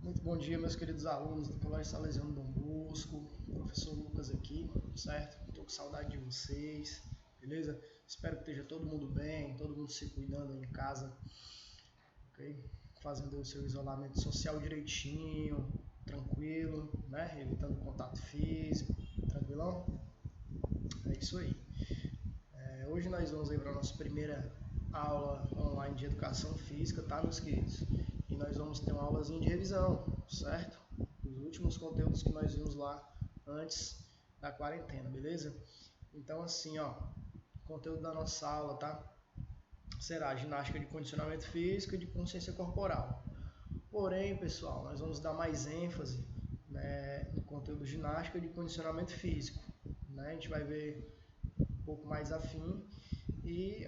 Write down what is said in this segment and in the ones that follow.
Muito bom dia, meus queridos alunos do Colégio Salesiano Dom Bosco, professor Lucas aqui, certo? Estou com saudade de vocês, beleza? Espero que esteja todo mundo bem, todo mundo se cuidando aí em casa, ok? Fazendo o seu isolamento social direitinho, tranquilo, né? Evitando contato físico, tranquilão? É isso aí. Hoje nós vamos aí para a nossa primeira aula online de educação física, tá, meus queridos? E nós vamos ter uma aulazinha de revisão, certo? Os últimos conteúdos que nós vimos lá antes da quarentena, beleza? Então, assim, ó, o conteúdo da nossa aula, tá? Será ginástica de condicionamento físico e de consciência corporal. Porém, pessoal, nós vamos dar mais ênfase, né, no conteúdo ginástica de condicionamento físico, né? A gente vai ver um pouco mais afim. E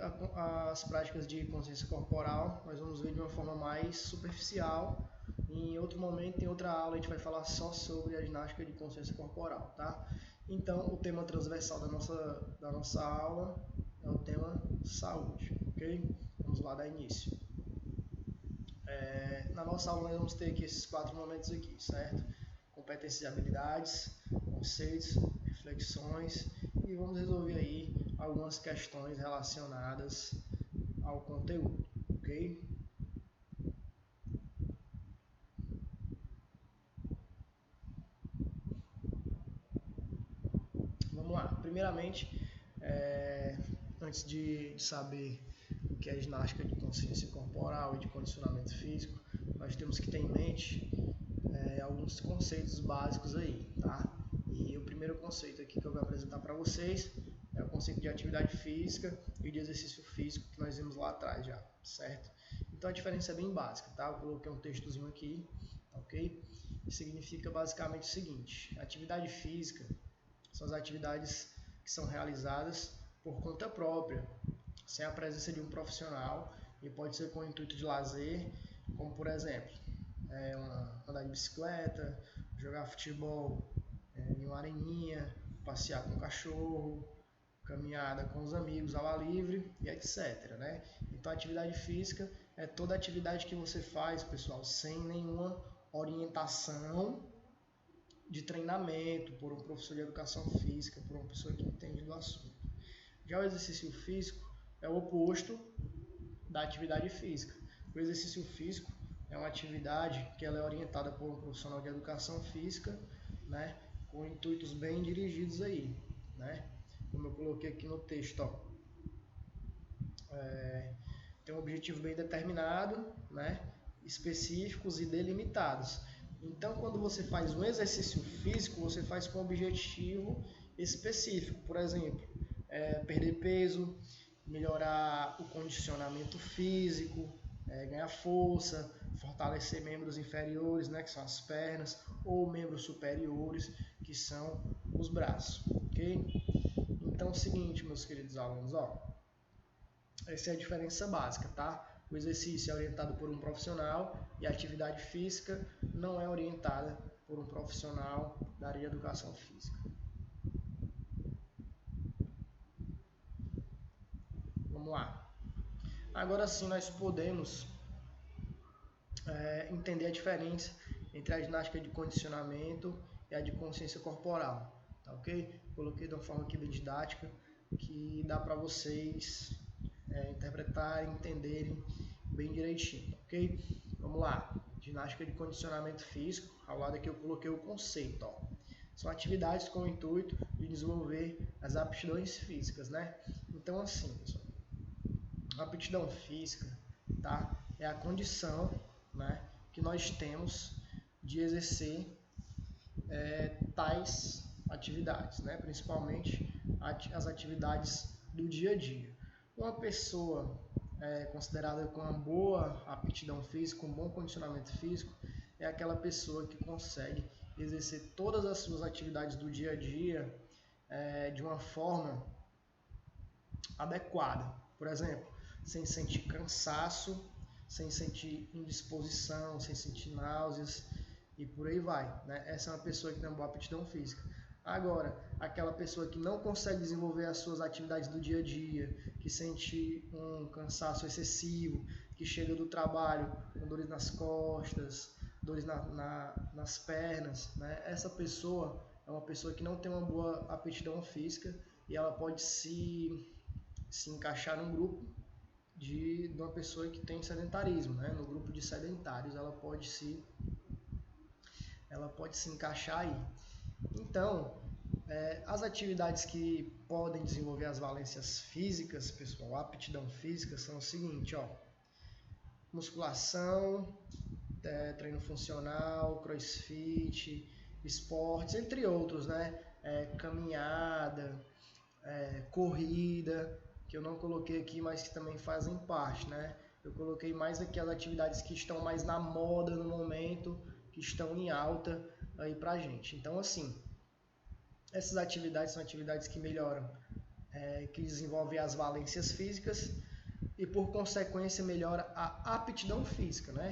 as práticas de consciência corporal nós vamos ver de uma forma mais superficial. Em outro momento, em outra aula, a gente vai falar só sobre a ginástica de consciência corporal, tá? Então, o tema transversal da nossa aula é o tema saúde, ok? Vamos lá dar início. Na nossa aula, nós vamos ter aqui esses 4 momentos aqui, certo? Competências e habilidades, conceitos, reflexões e vamos resolver aí algumas questões relacionadas ao conteúdo, ok? Vamos lá. Primeiramente, antes de saber o que é ginástica de consciência corporal e de condicionamento físico, nós temos que ter em mente alguns conceitos básicos aí, tá? E o primeiro conceito aqui que eu vou apresentar para vocês é o conceito de atividade física e de exercício físico que nós vimos lá atrás já, certo? Então a diferença é bem básica, tá? Eu coloquei um textozinho aqui, ok? Significa basicamente o seguinte: atividade física são as atividades que são realizadas por conta própria, sem a presença de um profissional, e pode ser com o intuito de lazer, como por exemplo, andar de bicicleta, jogar futebol em uma areninha, passear com o cachorro, caminhada com os amigos ao ar livre e etc, né? Então, a atividade física é toda atividade que você faz, pessoal, sem nenhuma orientação de treinamento por um professor de educação física, por uma pessoa que entende do assunto. Já o exercício físico é o oposto da atividade física. O exercício físico é uma atividade que ela é orientada por um profissional de educação física, né, com intuitos bem dirigidos aí, né? Como eu coloquei aqui no texto, ó, tem um objetivo bem determinado, né, específicos e delimitados. Então, quando você faz um exercício físico, você faz com um objetivo específico. Por exemplo, perder peso, melhorar o condicionamento físico, ganhar força, fortalecer membros inferiores, né, que são as pernas, ou membros superiores, que são os braços, ok? Então é o seguinte, meus queridos alunos, ó, essa é a diferença básica, tá? O exercício é orientado por um profissional e a atividade física não é orientada por um profissional da área de educação física. Vamos lá. Agora sim nós podemos entender a diferença entre a ginástica de condicionamento e a de consciência corporal, tá ok? Coloquei de uma forma aqui bem didática que dá para vocês interpretarem, entenderem bem direitinho, ok? Vamos lá. Ginástica de condicionamento físico, ao lado aqui eu coloquei o conceito, ó. São atividades com o intuito de desenvolver as aptidões físicas, né? Então, assim, pessoal, a aptidão física, tá? É a condição, né, que nós temos de exercer tais atividades, né? Principalmente as atividades do dia a dia. Uma pessoa considerada com uma boa aptidão física, um bom condicionamento físico, é aquela pessoa que consegue exercer todas as suas atividades do dia a dia de uma forma adequada. Por exemplo, sem sentir cansaço, sem sentir indisposição, sem sentir náuseas e por aí vai, né? Essa é uma pessoa que tem uma boa aptidão física. Agora, aquela pessoa que não consegue desenvolver as suas atividades do dia a dia, que sente um cansaço excessivo, que chega do trabalho com dores nas costas, dores nas pernas, né? Essa pessoa é uma pessoa que não tem uma boa aptidão física e ela pode se encaixar num grupo de uma pessoa que tem sedentarismo, né? No grupo de sedentários ela pode se encaixar aí. Então, as atividades que podem desenvolver as valências físicas, pessoal, a aptidão física, são o seguinte, ó: musculação, treino funcional, crossfit, esportes, entre outros, né? Caminhada, corrida, que eu não coloquei aqui, mas que também fazem parte, né? Eu coloquei mais aqui as atividades que estão mais na moda no momento, que estão em alta aí pra gente. Então, assim, essas atividades são atividades que melhoram, que desenvolvem as valências físicas e, por consequência, melhora a aptidão física, né?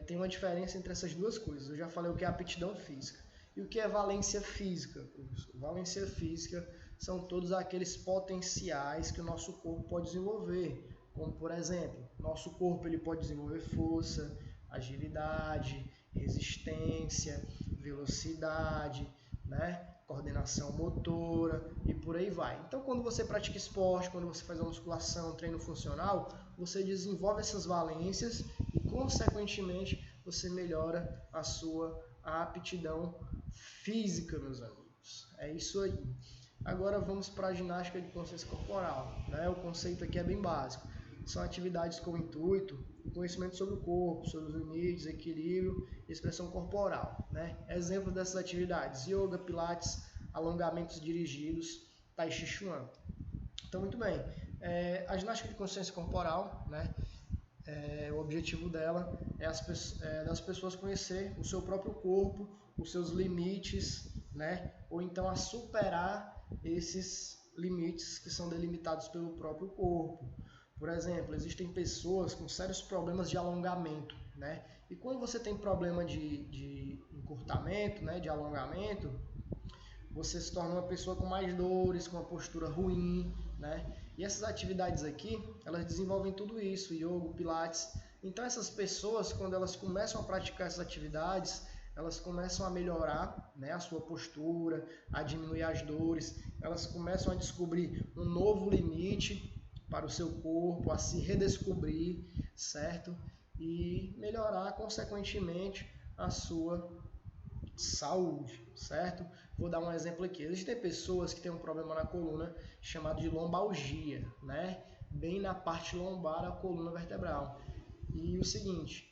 Tem uma diferença entre essas duas coisas. Eu já falei o que é aptidão física. E o que é valência física, professor? Valência física são todos aqueles potenciais que o nosso corpo pode desenvolver. Como, por exemplo, nosso corpo ele pode desenvolver força, agilidade, resistência, velocidade, né? Coordenação motora e por aí vai. Então, quando você pratica esporte, quando você faz uma musculação, treino funcional, você desenvolve essas valências e, consequentemente, você melhora a sua aptidão física, meus amigos. É isso aí. Agora vamos para a ginástica de consciência corporal, né? O conceito aqui é bem básico. São atividades com o intuito do conhecimento sobre o corpo, sobre os limites, equilíbrio e expressão corporal, né? Exemplo dessas atividades: yoga, pilates, alongamentos dirigidos, tai chi chuan. Então, muito bem. A ginástica de consciência corporal, né? O objetivo dela é das pessoas conhecer o seu próprio corpo, os seus limites, né? Ou então a superar esses limites que são delimitados pelo próprio corpo. Por exemplo, existem pessoas com sérios problemas de alongamento, né? E quando você tem problema de encurtamento, né, de alongamento, você se torna uma pessoa com mais dores, com uma postura ruim, né? E essas atividades aqui, elas desenvolvem tudo isso, yoga, pilates. Então essas pessoas, quando elas começam a praticar essas atividades, elas começam a melhorar, né, a sua postura, a diminuir as dores, elas começam a descobrir um novo limite para o seu corpo, a se redescobrir, certo? E melhorar, consequentemente, a sua saúde, certo? Vou dar um exemplo aqui. Existem pessoas que têm um problema na coluna chamado de lombalgia, né? Bem na parte lombar da coluna vertebral. E o seguinte,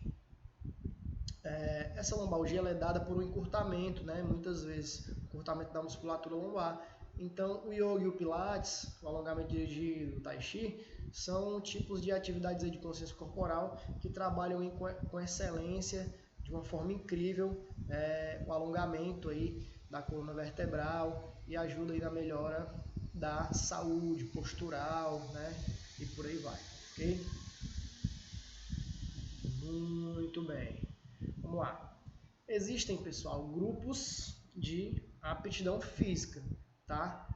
essa lombalgia ela é dada por um encurtamento, né? Muitas vezes, encurtamento da musculatura lombar. Então, o yoga e o pilates, o alongamento dirigido, o tai chi, são tipos de atividades aí de consciência corporal que trabalham com excelência, de uma forma incrível, o alongamento aí da coluna vertebral e ajuda aí na melhora da saúde postural, né? E por aí vai, ok? Muito bem. Vamos lá. Existem, pessoal, grupos de aptidão física, tá?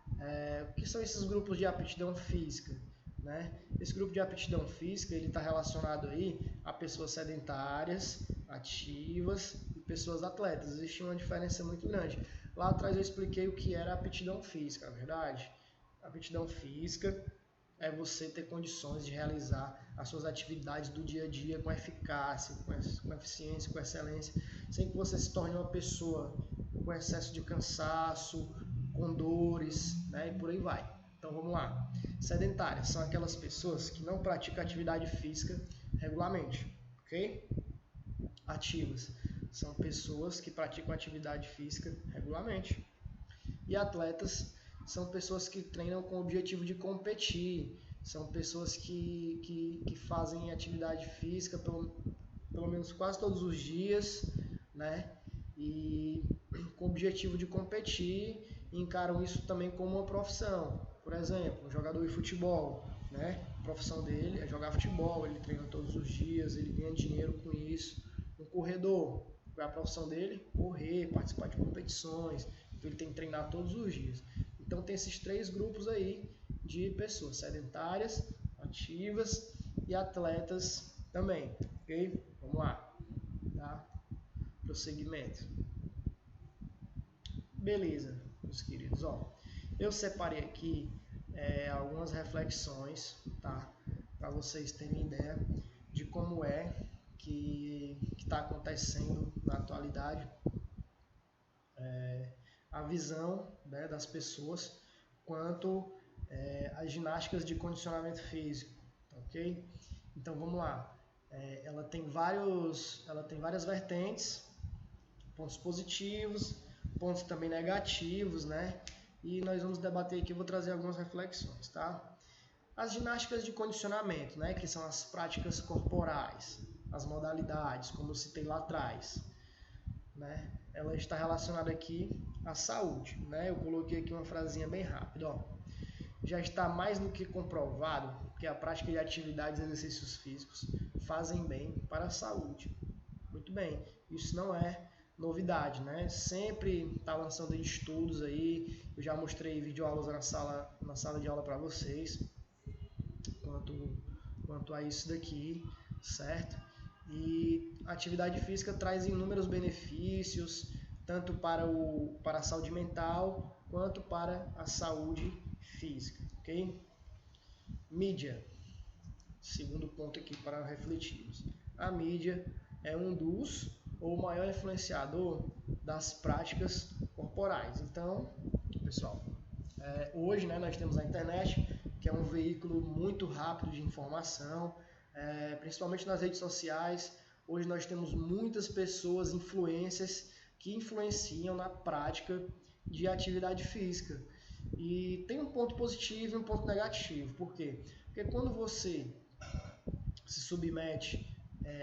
O que são esses grupos de aptidão física, né? Esse grupo de aptidão física ele está relacionado aí a pessoas sedentárias, ativas e pessoas atletas. Existe uma diferença muito grande. Lá atrás eu expliquei o que era aptidão física, na verdade. Aptidão física é você ter condições de realizar as suas atividades do dia a dia com eficácia, com eficiência, com excelência, sem que você se torne uma pessoa com excesso de cansaço, com dores, né, e por aí vai. Então vamos lá. Sedentárias são aquelas pessoas que não praticam atividade física regularmente, ok? Ativas são pessoas que praticam atividade física regularmente. E atletas são pessoas que treinam com o objetivo de competir, são pessoas que fazem atividade física pelo menos quase todos os dias, né? E com o objetivo de competir, e encaram isso também como uma profissão. Por exemplo, um jogador de futebol, né? A profissão dele é jogar futebol, ele treina todos os dias, ele ganha dinheiro com isso. Um corredor, qual é a profissão dele? Correr, participar de competições, então ele tem que treinar todos os dias. Então tem esses três grupos aí de pessoas sedentárias, ativas e atletas também, ok? Vamos lá, tá? prosseguimento. Beleza, meus queridos. Ó, eu separei aqui algumas reflexões, tá? Para vocês terem ideia de como é que está acontecendo na atualidade a visão, né, das pessoas quanto às ginásticas de condicionamento físico, ok? Então vamos lá. Ela tem várias vertentes, pontos positivos, pontos também negativos, né? E nós vamos debater aqui, eu vou trazer algumas reflexões, tá? As ginásticas de condicionamento, né, que são as práticas corporais, as modalidades, como eu citei lá atrás, né? Ela está relacionada aqui à saúde, né? Eu coloquei aqui uma frasinha bem rápida, ó. Já está mais do que comprovado que a prática de atividades e exercícios físicos fazem bem para a saúde. Muito bem, isso não é novidade, né? Sempre está lançando estudos aí, eu já mostrei videoaulas na sala de aula para vocês quanto a isso daqui, certo? E a atividade física traz inúmeros benefícios, tanto para a saúde mental quanto para a saúde física, ok? Mídia, segundo ponto aqui para refletirmos. A mídia é um dos ou maior influenciador das práticas corporais. Então, pessoal, hoje, né, nós temos a internet, que é um veículo muito rápido de informação, principalmente nas redes sociais. Hoje nós temos muitas pessoas, influências, que influenciam na prática de atividade física. E tem um ponto positivo e um ponto negativo. Por quê? Porque quando você se submete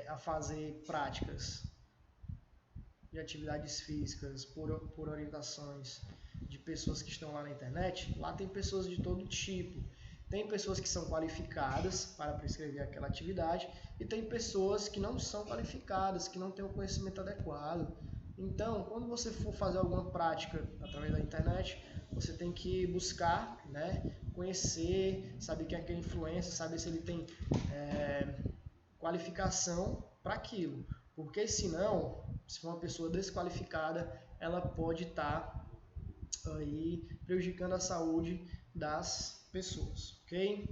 a fazer práticas de atividades físicas por orientações de pessoas que estão lá na internet, lá tem pessoas de todo tipo. Tem pessoas que são qualificadas para prescrever aquela atividade e tem pessoas que não são qualificadas, que não têm o conhecimento adequado. Então, quando você for fazer alguma prática através da internet, você tem que buscar, né, conhecer, saber quem é aquele influencer, saber se ele tem qualificação para aquilo. Porque senão, se for uma pessoa desqualificada, ela pode estar aí prejudicando a saúde das pessoas, ok?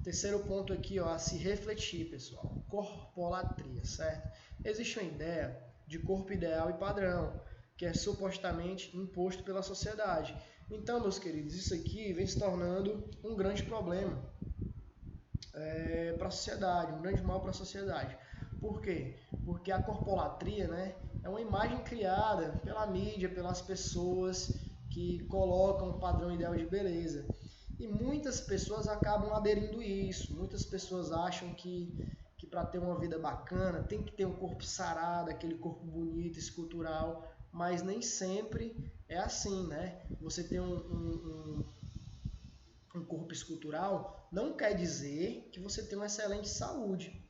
Terceiro ponto aqui, ó, a se refletir, pessoal. Corpolatria, certo? Existe uma ideia de corpo ideal e padrão, que é supostamente imposto pela sociedade. Então, meus queridos, isso aqui vem se tornando um grande problema para a sociedade, um grande mal para a sociedade. Por quê? Porque a corpolatria, né, é uma imagem criada pela mídia, pelas pessoas que colocam um padrão ideal de beleza. E muitas pessoas acabam aderindo a isso. Muitas pessoas acham que para ter uma vida bacana tem que ter um corpo sarado, aquele corpo bonito, escultural, mas nem sempre é assim, né? Você ter um corpo escultural não quer dizer que você tem uma excelente saúde.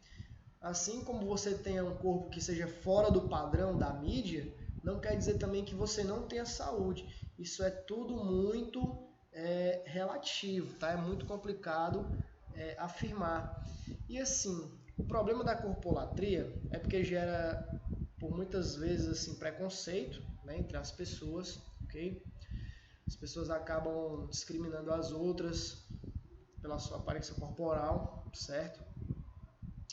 Assim como você tenha um corpo que seja fora do padrão da mídia, não quer dizer também que você não tenha saúde. Isso é tudo muito relativo, tá? É muito complicado afirmar. E assim, o problema da corpolatria é porque gera, por muitas vezes, assim, preconceito, né, entre as pessoas, ok? As pessoas acabam discriminando as outras pela sua aparência corporal, certo?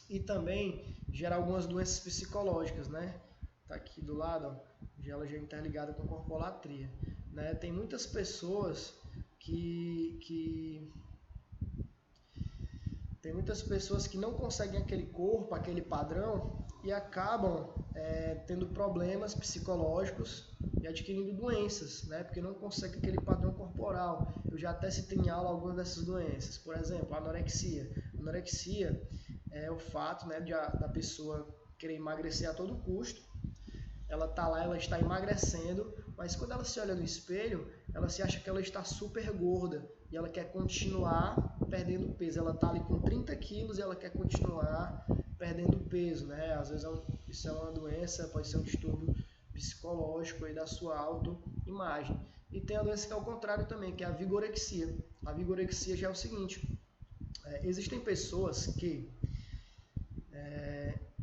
E também gera algumas doenças psicológicas, né? Tá aqui do lado, ó, ela já é interligada com corpolatria, né? Tem muitas pessoas que não conseguem aquele corpo, aquele padrão e acabam tendo problemas psicológicos e adquirindo doenças, né? Porque não conseguem aquele padrão corporal. Eu já até citei em aula algumas dessas doenças. Por exemplo, a anorexia. A anorexia é o fato, né, da pessoa querer emagrecer a todo custo. Ela está lá, ela está emagrecendo, mas quando ela se olha no espelho, ela se acha que ela está super gorda e ela quer continuar perdendo peso. Ela está ali com 30 quilos e ela quer continuar perdendo peso, né? Às vezes isso é uma doença, pode ser um distúrbio psicológico aí da sua autoimagem. E tem a doença que é o contrário também, que é a vigorexia. A vigorexia já é o seguinte, existem pessoas que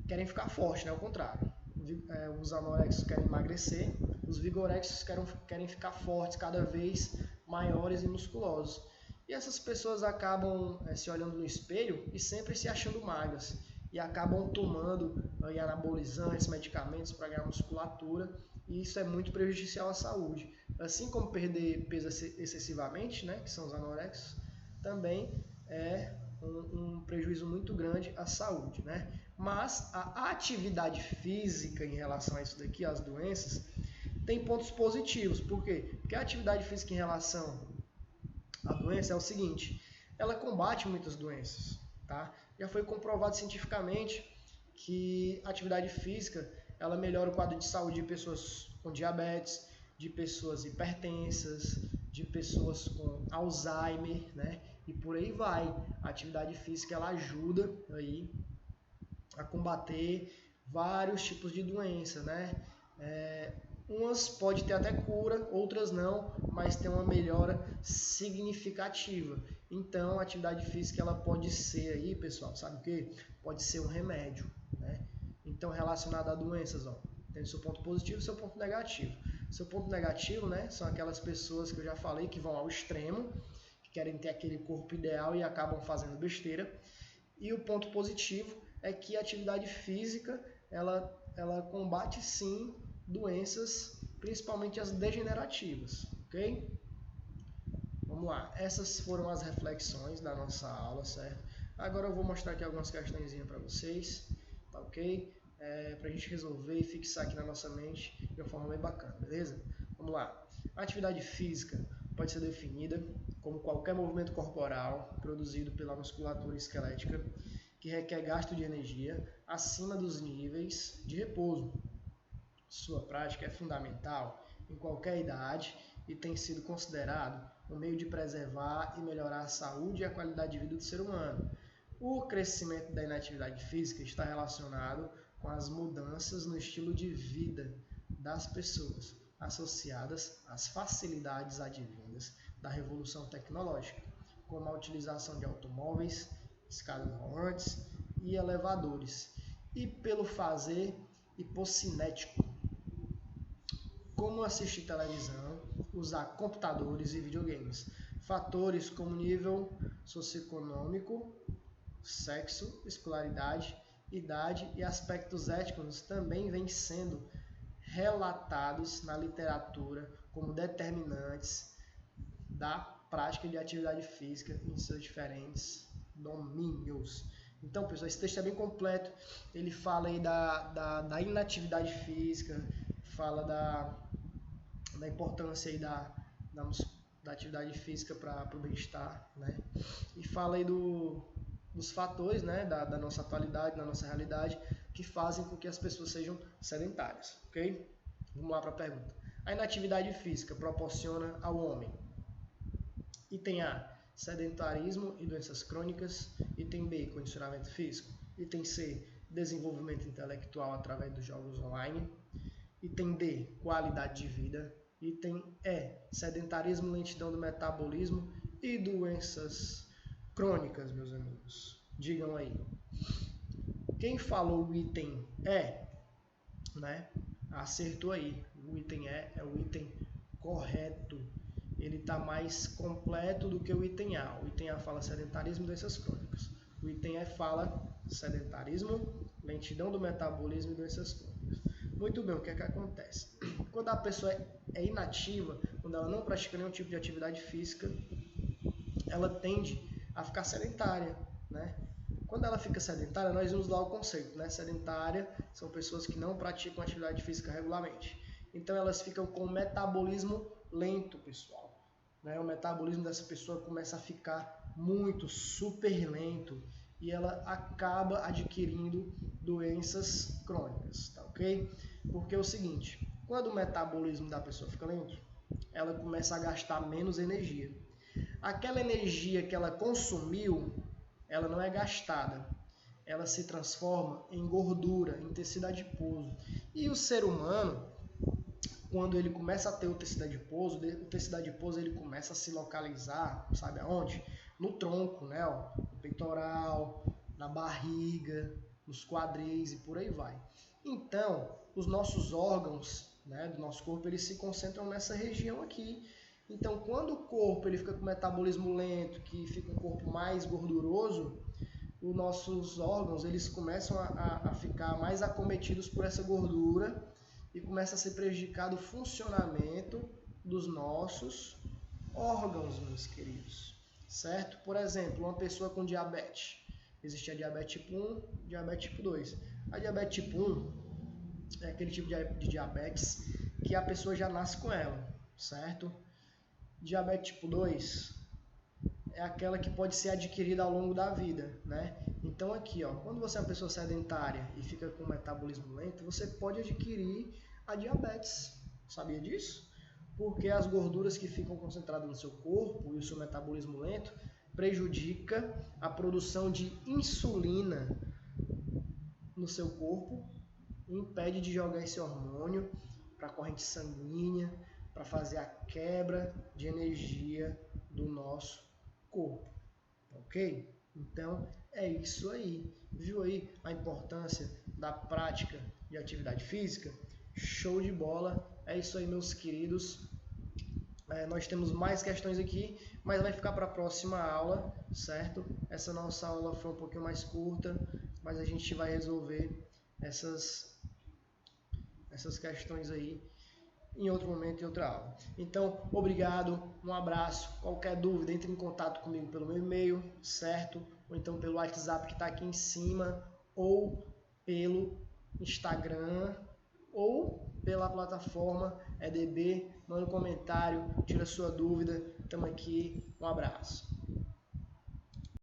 querem ficar forte, né? Ao contrário. os anorexos querem emagrecer, os vigorexos querem ficar fortes, cada vez maiores e musculosos. E essas pessoas acabam se olhando no espelho e sempre se achando magras. E acabam tomando anabolizantes, medicamentos para ganhar musculatura. E isso é muito prejudicial à saúde. Assim como perder peso excessivamente, né, que são os anorexos, também é um prejuízo muito grande à saúde, né? Mas a atividade física em relação a isso daqui, às doenças, tem pontos positivos. Por quê? Porque a atividade física em relação à doença é o seguinte, ela combate muitas doenças, tá? Já foi comprovado cientificamente que a atividade física, ela melhora o quadro de saúde de pessoas com diabetes, de pessoas hipertensas, de pessoas com Alzheimer, né? E por aí vai. A atividade física, ela ajuda aí a combater vários tipos de doença, né? Umas pode ter até cura, outras não, mas tem uma melhora significativa. Então, a atividade física, ela pode ser aí, pessoal, sabe o quê? Pode ser um remédio, né? Então, relacionado a doenças, ó, tem o seu ponto positivo e o seu ponto negativo. Seu ponto negativo, né, são aquelas pessoas que eu já falei que vão ao extremo, que querem ter aquele corpo ideal e acabam fazendo besteira. E o ponto positivo é que a atividade física, ela combate sim doenças, principalmente as degenerativas, ok? Vamos lá, essas foram as reflexões da nossa aula, certo? Agora eu vou mostrar aqui algumas questõezinhas para vocês, tá ok? Para a gente resolver e fixar aqui na nossa mente de uma forma bem bacana, beleza? Vamos lá. A atividade física pode ser definida como qualquer movimento corporal produzido pela musculatura esquelética que requer gasto de energia acima dos níveis de repouso. Sua prática é fundamental em qualquer idade e tem sido considerado um meio de preservar e melhorar a saúde e a qualidade de vida do ser humano. O crescimento da inatividade física está relacionado com as mudanças no estilo de vida das pessoas, associadas às facilidades advindas da revolução tecnológica, como a utilização de automóveis, escadas rolantes e elevadores, e pelo fazer hipocinético, como assistir televisão, usar computadores e videogames. Fatores como nível socioeconômico, sexo, escolaridade, idade e aspectos éticos também vêm sendo relatados na literatura como determinantes da prática de atividade física em seus diferentes domínios. Então, pessoal, esse texto é bem completo. Ele fala aí da inatividade física, fala da importância aí da atividade física para o bem-estar, né? E fala aí dos fatores, né, da nossa atualidade, da nossa realidade, que fazem com que as pessoas sejam sedentárias, ok? Vamos lá para a pergunta. A inatividade física proporciona ao homem: item A, sedentarismo e doenças crônicas. Item B, condicionamento físico. Item C, desenvolvimento intelectual através dos jogos online. Item D, qualidade de vida. Item E, sedentarismo, lentidão do metabolismo e doenças crônicas, meus amigos. Digam aí. Quem falou o item E, né, acertou aí. O item E é o item correto. Ele está mais completo do que o item A. O item A fala sedentarismo e doenças crônicas. O item E fala sedentarismo, lentidão do metabolismo e doenças crônicas. Muito bem, o que é que acontece? Quando a pessoa é inativa, quando ela não pratica nenhum tipo de atividade física, ela tende a ficar sedentária, né? Quando ela fica sedentária, nós vamos lá o conceito, né? Sedentária são pessoas que não praticam atividade física regularmente. Então elas ficam com o metabolismo lento, pessoal. Né? O metabolismo dessa pessoa começa a ficar muito, super lento e ela acaba adquirindo doenças crônicas, tá ok? Porque é o seguinte, quando o metabolismo da pessoa fica lento, ela começa a gastar menos energia. Aquela energia que ela consumiu, ela não é gastada, ela se transforma em gordura, em tecido adiposo. E o ser humano, quando ele começa a ter o tecido adiposo ele começa a se localizar, sabe aonde? No tronco, né? Ó, no peitoral, na barriga, nos quadris e por aí vai. Então, os nossos órgãos, né, do nosso corpo, eles se concentram nessa região aqui. Então, quando o corpo ele fica com metabolismo lento, que fica um corpo mais gorduroso, os nossos órgãos eles começam a ficar mais acometidos por essa gordura e começa a ser prejudicado o funcionamento dos nossos órgãos, meus queridos, certo? Por exemplo, uma pessoa com diabetes. Existe a diabetes tipo 1 e diabetes tipo 2. A diabetes tipo 1 é aquele tipo de diabetes que a pessoa já nasce com ela, certo? Diabetes tipo 2 é aquela que pode ser adquirida ao longo da vida, né? Então aqui, ó, quando você é uma pessoa sedentária e fica com metabolismo lento, você pode adquirir a diabetes. Sabia disso? Porque as gorduras que ficam concentradas no seu corpo e o seu metabolismo lento prejudica a produção de insulina no seu corpo, impede de jogar esse hormônio para a corrente sanguínea, para fazer a quebra de energia do nosso corpo, ok? Então é isso aí. Viu aí a importância da prática de atividade física? Show de bola! É isso aí, meus queridos. Nós temos mais questões aqui, mas vai ficar para a próxima aula, certo? Essa nossa aula foi um pouquinho mais curta, mas a gente vai resolver essas questões aí em outro momento, em outra aula. Então, obrigado, um abraço. Qualquer dúvida, entre em contato comigo pelo meu e-mail, certo? Ou então pelo WhatsApp que está aqui em cima, ou pelo Instagram, ou pela plataforma EDB. Manda um comentário, tira sua dúvida. Estamos aqui. Um abraço.